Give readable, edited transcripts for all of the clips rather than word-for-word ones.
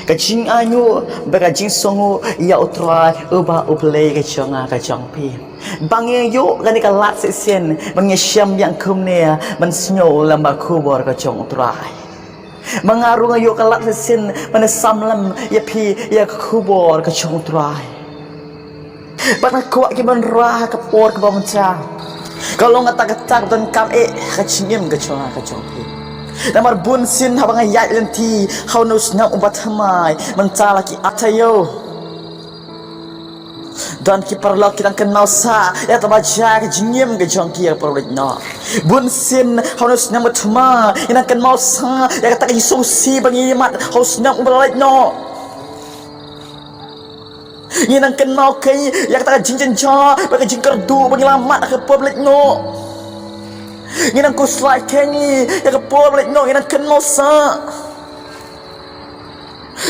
Kacing anyu berajing songo ya utrai uba uplay kacang kacang pi. Bangye yo gani kalat sesen mengesyam yang kumnia mensnyo lamba kubor kacang utrai. Mengarung yo kalat sesen menesamlam ya pi ya kubor kacang utrai. Bana kuat kiban rah kapor ke bawah. Kalau ngatak-ngatak dan kam kacingim kacang kacang pi. Namar bun sin habang ayat lenti haunus na ubat hamay mentala ki atayo dan ki parlo ki dan kenal sa ya tabaja ki jingim ke jongki ya parlo no bun sin haunus na matma ina kenal sa ya kata ki susi bangi mat haus na ubat no ina kenal kai ya kata jingjen ja bagi jingkerdu bangi lamat ke public no Inang ko slide kenyi ya ke public no inang kenal sa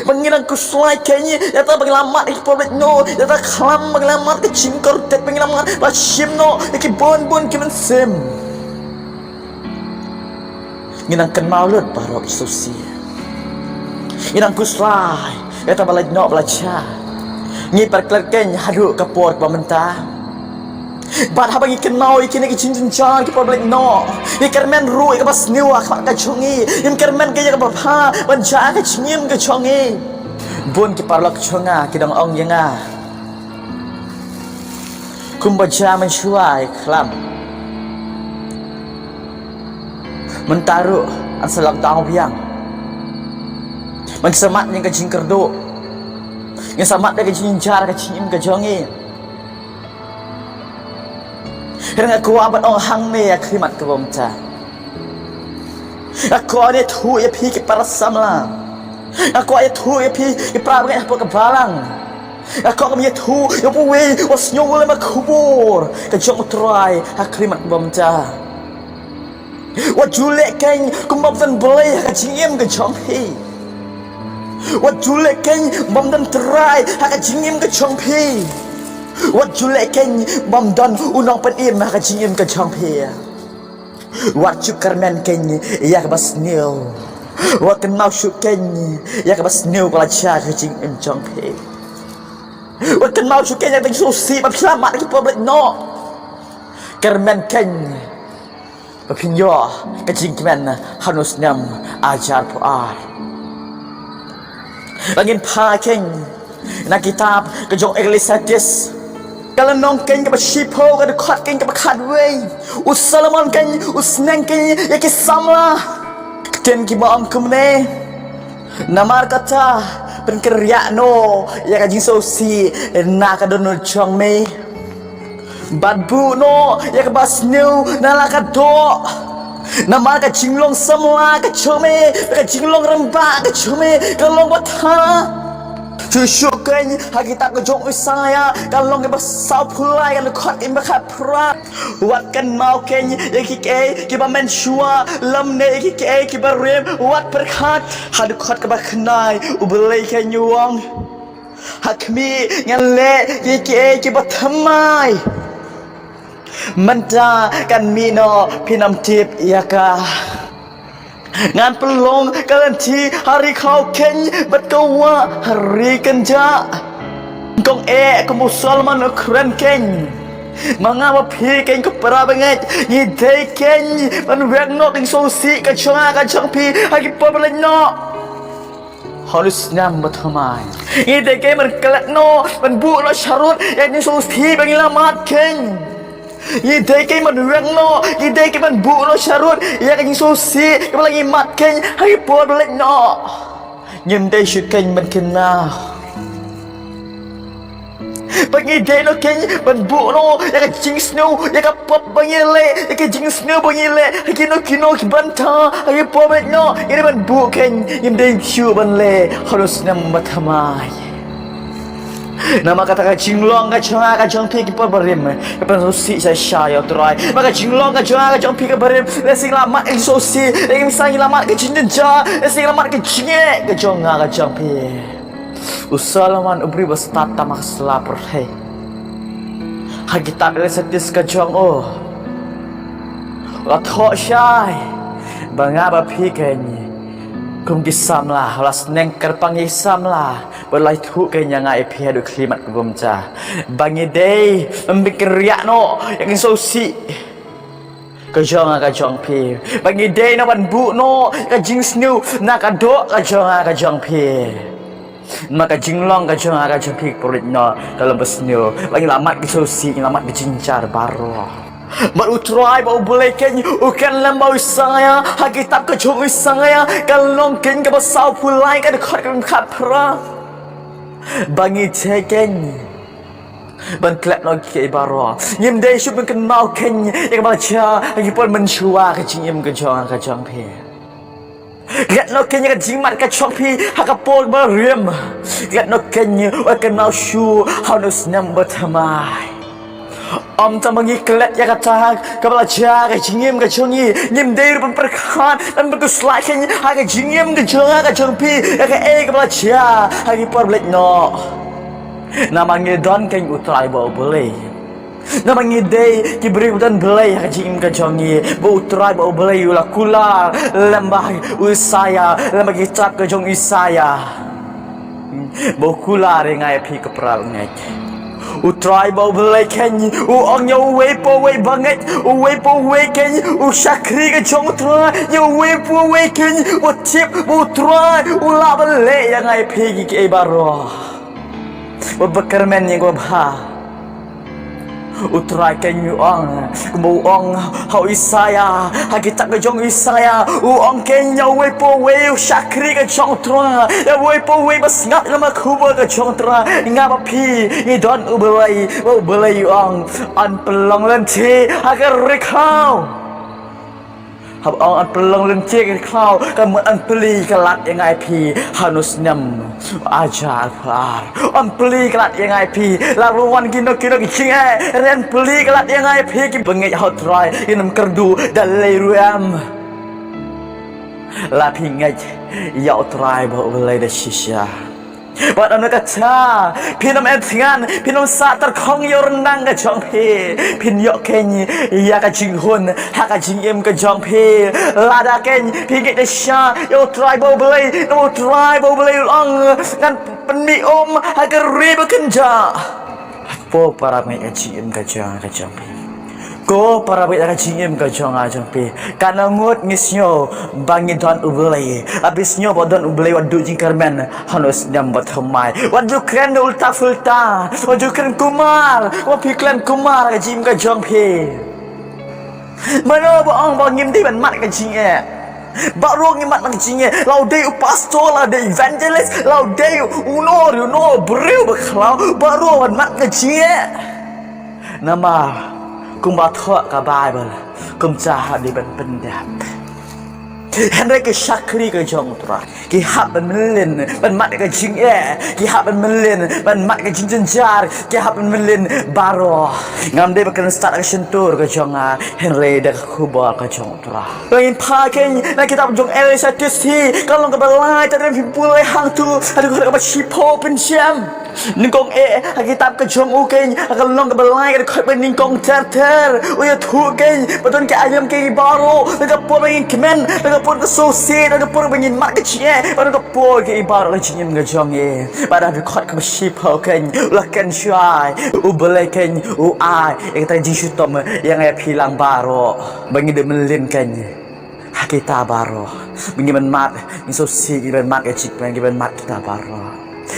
Panginang ko slide kenyi ya ta panglamat ke public no ya ta klam panglamat ke cingkor tet panglamat la shim no ya ke bon ke mensim Inang kenal lut barok susi Inang ko slide ya ta balaj no belajar Ngi perklerken haduk ke port pemerintah Bat habang ikenau ikini ki cincin jan ki public no. Ikermen ru ikabas niwa ka chongi. Ikermen ke ya bapa banja ka chingim ka chongi. Bun ki parlak chonga ki dong ong yanga. Kumbaja mensuai klam. Mentaru an salak tang biang. Mangsemat yang ka jingkerdo. Yang samat ka jinjar ka chingim ka chongi. Kerana aku amat orang hang ni ya krimat ke bomca. Aku ada tu ya pi ke parasam lah. Aku ada tu ya pi ke prabangan apa ke balang. Aku akan ya tu ya puwe was nyong le makubur. Kejong utrai hak krimat ke bomca. Wat julek kan kumbab dan boleh hak jingim ke jong pi. Wat julek kan bom dan terai hak jingim ke jong pi. Wat julek ken bom dan unang penim ka jingim ka champi. Wat cukarmen ken ya ka basnil. Wat kenau syuken ya ka basnil kala cha ka jingim champi. Wat kenau syuken ya teng susi ba selamat ki public no. Kermen ken papinyo ka jingmen hanus nam ajar puar. Langin pa ken na kitab ka jong Ecclesiastes Kalau nong ken ke basipo ke dekat ken ke bakadway Usalaman ken usneng ken ya ke samla Ken ki baam kumne Namar kata penkerya no ya ka jinsosi na ka donul chong me Badbu no ya ka basniu na la ka do Namar ka jinglong semua ka chome ka jinglong rembak ka chome ka long batha Tusyukan hagi tak kejong usaya Kalau nge basau pulai Kalau kuat imba kapra Watkan mau ken Yaki ke Kiba mensyua Lam ne yaki ke Kiba rem Wat berkat Hadu kuat keba kenai Ubelai ken yuang Hakmi Ngale Yaki ke Kiba temai Menta kan mino Pinam tip Yaka Ngan pelong kalanti hari kau ken berkawa hari kenja Kong kemusalman keren ken Mangapa pi ken kepera banget Ngidai ken Manwek no ting sosi kacang pi Hagi pabalik no Halus nyam bertamai Ngidai ken berkelak no Manbuk no syarut Yang sosi bagi lamat ken Idai kay manuwang no Idai kay manbuo no syarut Iya kayong susi Kaya lagi mat kay Hay po balik no Ngim day syut kay man kena Pag idai no kay manbuo no Iya kay jing snow Iya kay pop bangile Iya kay jing snow bangile Hay kino kibanta Hay po balik no Iya manbuo kay Ngim day syut banle Halus na matamay Nama kata ka jinglong ka jong pi ki pabarim Kapan sosi saya syaya terai Maka jinglong ka jong pi ka barim Lesing lamat ki sosi Lesing misalnya lamat ke jinja Lesing lamat ke jinge Ka jong pi Usalaman ubri bestata mak selapur hei Hagi tak ada setis ka jong oh La thok syai Bangaba pi kenyi Kum kisam lah, las neng kerpang kisam lah. Berlai tu kenya ngai pia du klimat gum cha. Bangi day, membikir riak no, yang sosi. Kajong pi. Bangi day na ban bu no, kajing snu, na kadok kajong pi. Maka jinglong kajong pi polit no, dalam besnu. Bangi lamat sosi, lamat bijincar baro. Baru try baru boleh kan ukan lambau saya hagi tak kejung saya kalau kan ke basau pulai kan kan kapra bangi ceken ban klep no ke baro yim dei shu ben kenal kan yang baca hagi pun menshua ke jim kejong pi Gat no kenya jimat ka chopi hakapol bariem gat no kenya kenal shu how no number tamai tak mengiklat ya kata kebelajar ke jingim ke jongi nyim dei pun perkan dan berkuslai ke hak jingim ke jonga ke jongpi ya ke kebelajar hagi por blek no namanya don ke utrai bo boleh namanya dei ki beri dan belai hak jingim ke jongi bo utrai bo boleh ula kula lembah usaya lembah kitab ke jong isaya bo kula rengai pi ke perang ngai Utrai bau belai kenyi ong nya wepo we banget wepo we kenyi syakri ke jong utrai nya wepo we kenyi tip utrai ula belai yang ai pegi ke baro bekermen yang gua bah Utrai kenyi ong bu ong hau isaya hagi tak ke jong isaya ong kenya wepo we syakri ke jong utrai ya wepo we bas ngat nama kuba ke jong utrai ngapa pi ni don ubelai ong an pelong lenti agar rekau hab ong an pelong lenti rekau kamu an peli kelat yang ai pi hanus nyam ajar par an peli kelat yang ai pi laruan kino kicing ren peli kelat yang ai pi ki bengai hot try inam kerdu dalai ruam la pingai ya try ba ulai da shisha Buat anda kata, pinam entingan, pinam saat terkong yo rendang ke jong pi, pin yo kenyi, ya ke jinghun, ha ke jingim ke jong pi, lada ken, pigit desya, yo try bau belai, no try bau belai long, kan penmi ha ke riba kenja. Po para mai ke jingim ke jong pi. Ko para baik akan jingim ke jong pi kana ngut ngisnyo bangi don ubelai abisnyo bodon ubelai wadu jingkarmen hanus nyam batamai wadu kren ulta fulta wadu kren kumar wa piklan kumar ke jim ke jong pi mana boong bangim di ban mat ke jinge Baru ngimat nang jinge lau dei pastor la dei evangelist lau dei uno beriu beklau baru ban mat ke jinge nama kumbathok ka Bible kum jahat di ban pendap Henry ke syakri ke jong utrai ki hab ban melin ban mat ke jing ki hab ban melin ban mat ke jing jenjar ki hab ban melin baro ngam de bakan start ke sentur ke jong Henry dak khubal ke jong utrai lain pa ken na kitab jong Elisa tisi kalau ke balai tak ada pulai hang tu ada ke sipo pen siam ningkong kitab ke jong uken akan long ke balai ke khoi ben ningkong ter uya thu ken beton ke ayam ke baro ke po ben kemen pun ke sosi dan pun bengin mak kecil pada ke pol ke ibar le jingim ke jong pada ke khot ke sipo ken lakan syai ubelai ken ai kita jisutom yang ai pilang baro bengin de melin ken kita baro bengin mat ni sosi ben mat ke cik ben mat kita baro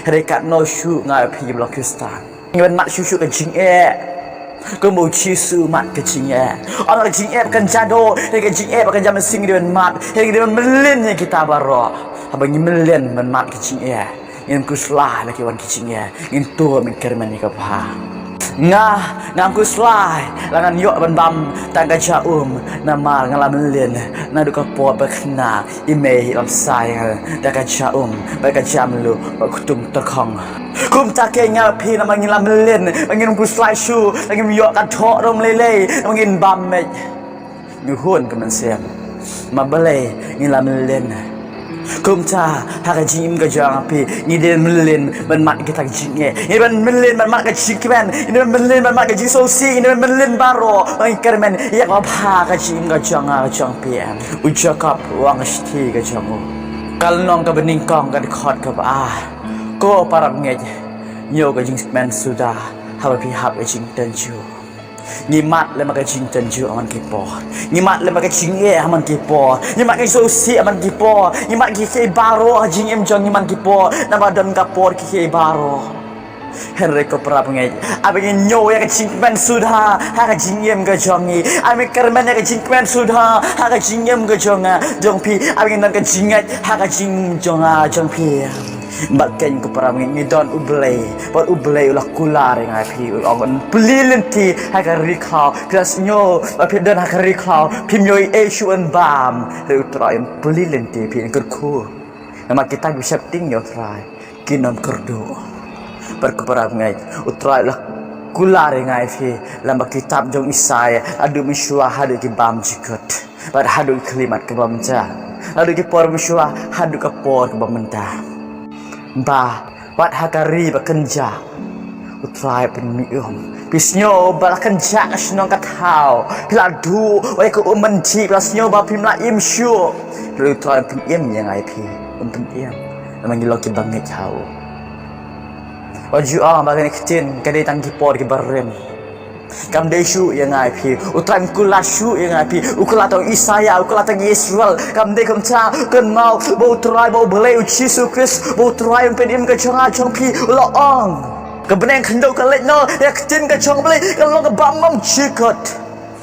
rekat no shu ngai pi blok kristan ben mat shu ke jing Kau mau cisu mat kecing orang kecing bukan jado, kecing bukan jam sing dengan mat, dia melin yang kita baro, abang melin mat kecing yang kuslah lagi wan kecing yang tua mikirman ni kapah. Ngam kuslai langan yok ban bam tangga jaum nama ngalam melin nadu kapot berkena ime lam sai daga jaum baga jam lu kutung terkong kum take ngapi nama ngilam melin bangin kuslai shu lagi yok kan thok rom lele bangin bam me nyuhun kemen siam mabale ngilam melin kum cha hak jim ke jang api ni dia melin ban mat kita jinge ni ban melin ban mat ke jikmen ni ban melin ban mat ke jisosi ni ban melin baro ai kermen ya apa ka jim ke jang pi ujakap wang sti ke jamu Kalau nong ka bening kong ka dekat ka ba ko parap ngej nyo ka jing men sudah haba pi hab ka jing tenju ngimat le maka jing tenju aman kipo ngimat le maka jing aman kipo ngimat ka sosi aman kipo ngimat ki ke baro jing em jong ngiman kipo nama don kapor ki ke baro Henry ko parap ngej abeng nyo ya ka jing men sudah ha ka jing em ka jongi ami kermen ya ka jing men sudah ha ka jing em ka jonga jong pi abeng nan ka jingat ha ka jing jonga jong pi Bakken ko parang ni don ublay but ublay ulah kular yang api on pelilenti haka recall plus nyo api don haka recall pimyoy asuan bam reu try pelilenti pin kerku nama kita bisa ting yo try kinom kerdo berkeparang ngai utray lah kular yang api lamba kitab jong isai adu misyua hadu ki bam jikot pada hadu kelimat ke bam ja adu ki por misyua hadu ke por ke bam mentah Bah, wat hakari bekerja, utrai penmium. Pisnyo balakenja senong katau, piladu, wai ku umanci pisnyo ba pimla imsyu. Lalu utrai penmium yang IP, penmium. Namanya loki banget kau. Waju bagan ikhtin, kadai tangki por ke barem. Kam desu yang IP, utran kulashu yang IP, ukulatong Isaya, ukulatong Israel, kam de kam cha, kan mau bau try bau belai uci Yesus, bau try pedim ke changa chong pi loong. Kebeneng kendo kalet no, ya ketin ke chong belai, kalau ke bamam cikot.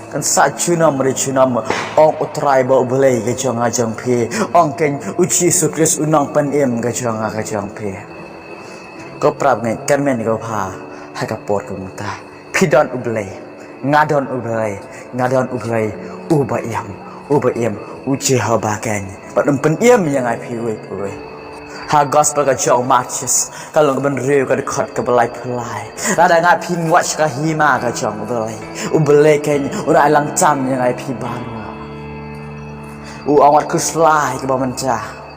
Kan sajuna mericunam, ong utrai bau belai ke changa chong pi, ong ken uci Yesus unang pedim ke changa chong pi. Kau prab ngai kan men kau pa, hakapor kau muta. Pidon ublay, ngadon ublay, ubayam, uji habakan. Padam peniem yang ai piwe. Ha gospel ka jong matches, kalau ngeban rew ka dekat ke belai. Rada ngai pin watch ka hima ka jong ublay kan, ura alang cam yang ai pi baru. Awat kuslai ke bamentah.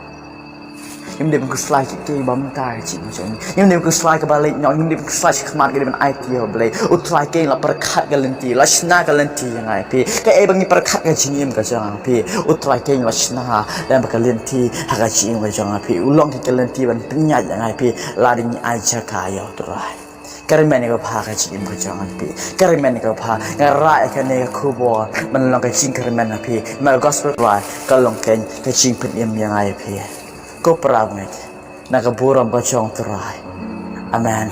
Những đêm cứ slide cái bấm tay chị mà chồng những đêm cứ slide cái bà lên nhỏ những đêm cứ slide cái mặt cái đêm IT ở đây utrai cái là perkat cái lên ti lashna cái lên ti yang ai pi cái ai bangi perkat cái chị em cái chồng pi utrai cái lashna dan cái lên ti hak chị em cái chồng pi ulong cái lên ti ban penyat yang ai pi lari ni aja kaya utrai Karimen ko pa ka chim ko chang pi karimen ko pa ngarai ka ne ku bo man long ka ching karimen pi ma gospel right ka long ken ka ching pen em yang ai pi ko pramit nakaburam ka chong try amen